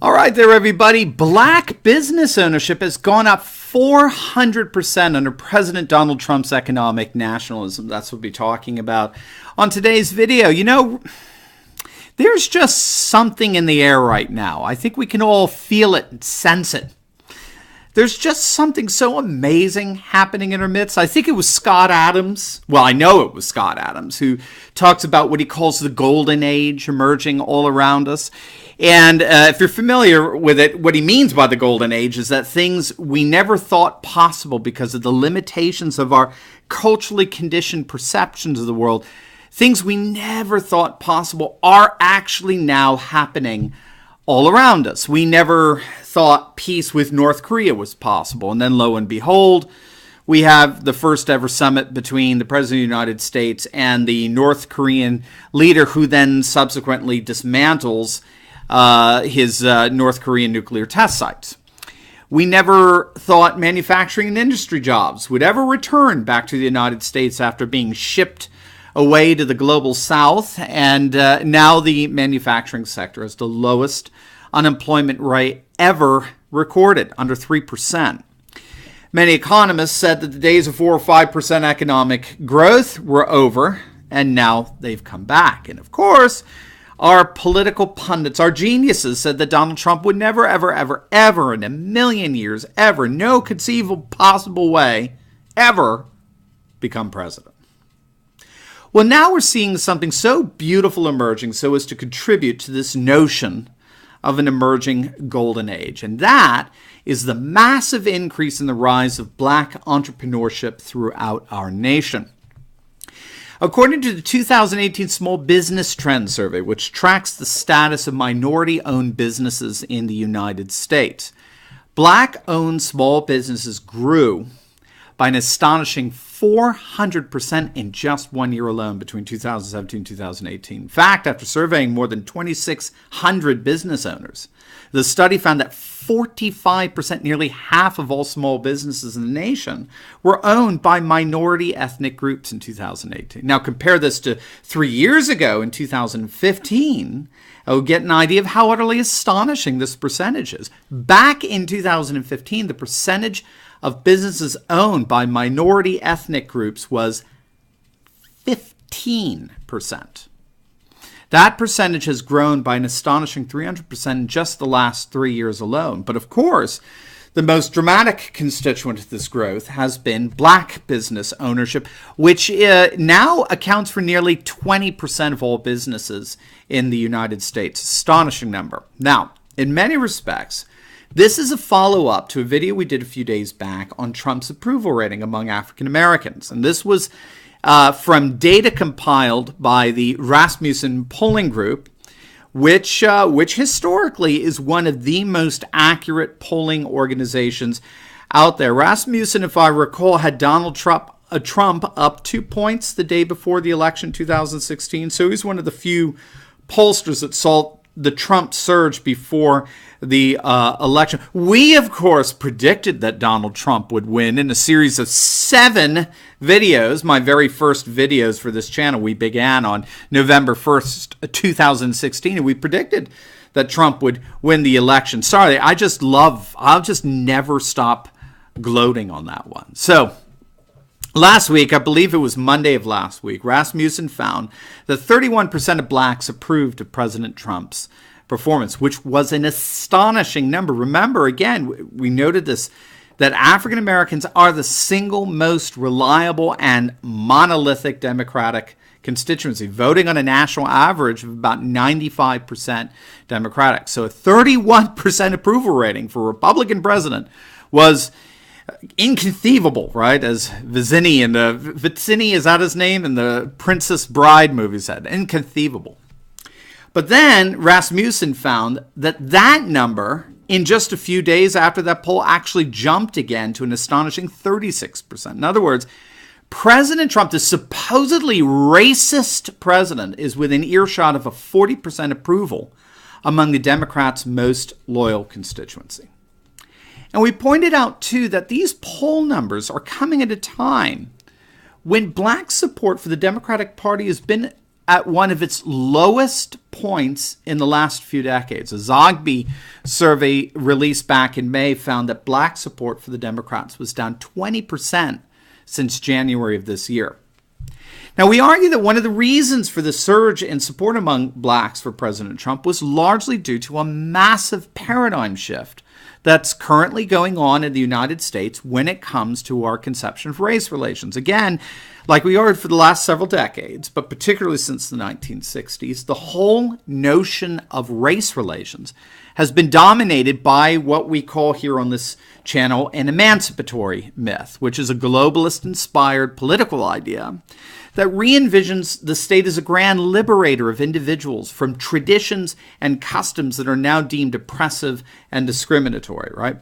All right there, everybody. Black business ownership has gone up 400% under President Donald Trump's economic nationalism. That's what we'll be talking about on today's video. You know, there's just something in the air right now. I think we can all feel it and sense it. There's just something so amazing happening in our midst. I think it was Scott Adams. Well, I know it was Scott Adams who talks about what he calls the golden age emerging all around us. And if you're familiar with it, what he means by the golden age is that things we never thought possible because of the limitations of our culturally conditioned perceptions of the world, things we never thought possible are actually now happening all around us. We never thought peace with North Korea was possible. And then lo and behold, we have the first ever summit between the President of the United States and the North Korean leader, who then subsequently dismantles his North Korean nuclear test sites. We never thought manufacturing and industry jobs would ever return back to the United States after being shipped away to the global south, and now the manufacturing sector has the lowest unemployment rate ever recorded, under 3%. Many economists said that the days of 4 or 5% economic growth were over, and now they've come back. And of course, our political pundits, our geniuses, said that Donald Trump would never, ever, ever, ever in a million years, ever, no conceivable possible way, ever become president. Well, now we're seeing something so beautiful emerging so as to contribute to this notion of an emerging golden age. And that is the massive increase in the rise of black entrepreneurship throughout our nation. According to the 2018 Small Business Trends Survey, which tracks the status of minority-owned businesses in the United States, black-owned small businesses grew by an astonishing 400% in just 1 year alone between 2017 and 2018. In fact, after surveying more than 2,600 business owners, the study found that 45%, nearly half of all small businesses in the nation, were owned by minority ethnic groups in 2018. Now compare this to 3 years ago in 2015, we'll get an idea of how utterly astonishing this percentage is. Back in 2015, the percentage of businesses owned by minority ethnic groups was 15%. That percentage has grown by an astonishing 300% in just the last 3 years alone. But of course, the most dramatic constituent of this growth has been black business ownership, which now accounts for nearly 20% of all businesses in the United States. Astonishing number. Now, in many respects, this is a follow-up to a video we did a few days back on Trump's approval rating among African Americans. And this was from data compiled by the Rasmussen Polling Group, which historically is one of the most accurate polling organizations out there. Rasmussen, if I recall, had Donald Trump up 2 points the day before the election 2016. So he's one of the few pollsters that saw the Trump surge before the election. We, of course, predicted that Donald Trump would win in a series of 7 videos. My very first videos for this channel, we began on November 1st, 2016, and we predicted that Trump would win the election. Sorry, I'll just never stop gloating on that one. So, last week, I believe it was Monday of last week, Rasmussen found that 31% of blacks approved of President Trump's performance, which was an astonishing number. Remember, again, we noted this, that African Americans are the single most reliable and monolithic Democratic constituency, voting on a national average of about 95% Democratic. So a 31% approval rating for a Republican president was inconceivable, right? As Vizzini is that his name? In the Princess Bride movie said, inconceivable. But then Rasmussen found that number in just a few days after that poll actually jumped again to an astonishing 36%. In other words, President Trump, the supposedly racist president, is within earshot of a 40% approval among the Democrats' most loyal constituency. And we pointed out, too, that these poll numbers are coming at a time when black support for the Democratic Party has been at one of its lowest points in the last few decades. A Zogby survey released back in May found that black support for the Democrats was down 20% since January of this year. Now, we argue that one of the reasons for the surge in support among blacks for President Trump was largely due to a massive paradigm shift that's currently going on in the United States when it comes to our conception of race relations. Again, like we argued for the last several decades, but particularly since the 1960s, the whole notion of race relations has been dominated by what we call here on this channel an emancipatory myth, which is a globalist-inspired political idea that re-envisions the state as a grand liberator of individuals from traditions and customs that are now deemed oppressive and discriminatory, right?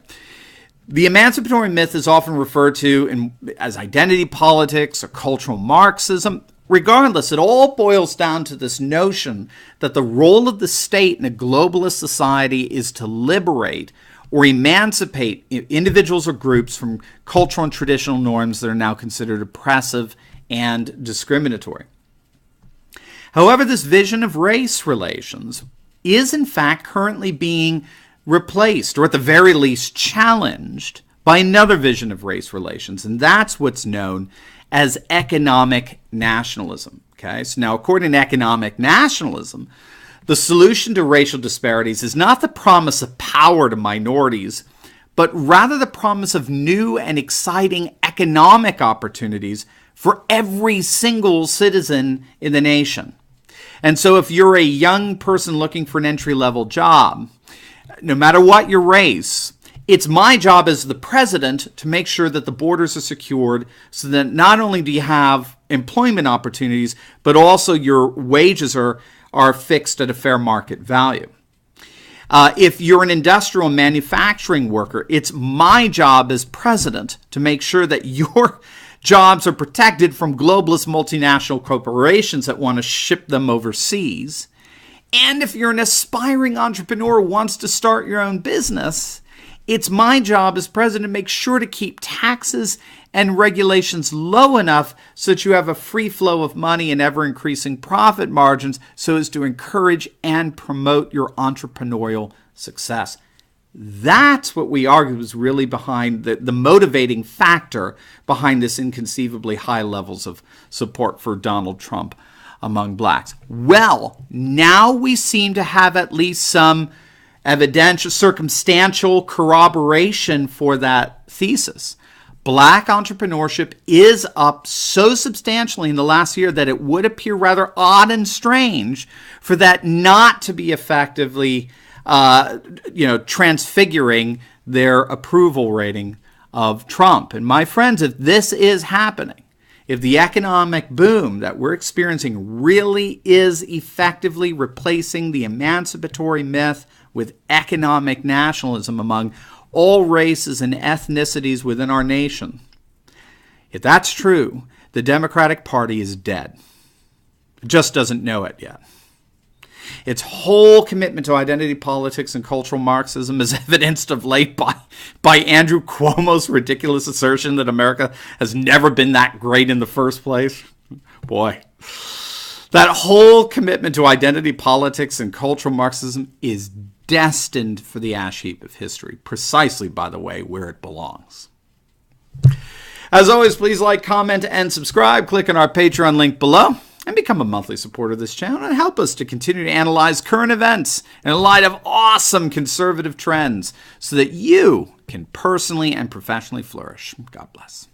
The emancipatory myth is often referred to as identity politics or cultural Marxism. Regardless, it all boils down to this notion that the role of the state in a globalist society is to liberate or emancipate individuals or groups from cultural and traditional norms that are now considered oppressive and discriminatory. However, this vision of race relations is in fact currently being replaced, or at the very least challenged, by another vision of race relations, and that's what's known as economic nationalism. Okay, so now according to economic nationalism, the solution to racial disparities is not the promise of power to minorities, but rather the promise of new and exciting economic opportunities for every single citizen in the nation. And so if you're a young person looking for an entry-level job, no matter what your race, it's my job as the president to make sure that the borders are secured so that not only do you have employment opportunities, but also your wages are fixed at a fair market value. If you're an industrial manufacturing worker, it's my job as president to make sure that your jobs are protected from globalist multinational corporations that want to ship them overseas. And if you're an aspiring entrepreneur who wants to start your own business, it's my job as president to make sure to keep taxes and regulations low enough so that you have a free flow of money and ever-increasing profit margins so as to encourage and promote your entrepreneurial success. That's what we argue was really behind the motivating factor behind this inconceivably high levels of support for Donald Trump among blacks. Well, now we seem to have at least some evidential, circumstantial corroboration for that thesis. Black entrepreneurship is up so substantially in the last year that it would appear rather odd and strange for that not to be effectively transfiguring their approval rating of Trump. And my friends, if this is happening, if the economic boom that we're experiencing really is effectively replacing the emancipatory myth with economic nationalism among all races and ethnicities within our nation, if that's true, the Democratic Party is dead. It just doesn't know it yet. Its whole commitment to identity politics and cultural Marxism is evidenced of late by Andrew Cuomo's ridiculous assertion that America has never been that great in the first place. Boy, that whole commitment to identity politics and cultural Marxism is destined for the ash heap of history, precisely, by the way, where it belongs. As always, please like, comment, and subscribe. Click on our Patreon link below and become a monthly supporter of this channel and help us to continue to analyze current events in light of awesome conservative trends so that you can personally and professionally flourish. God bless.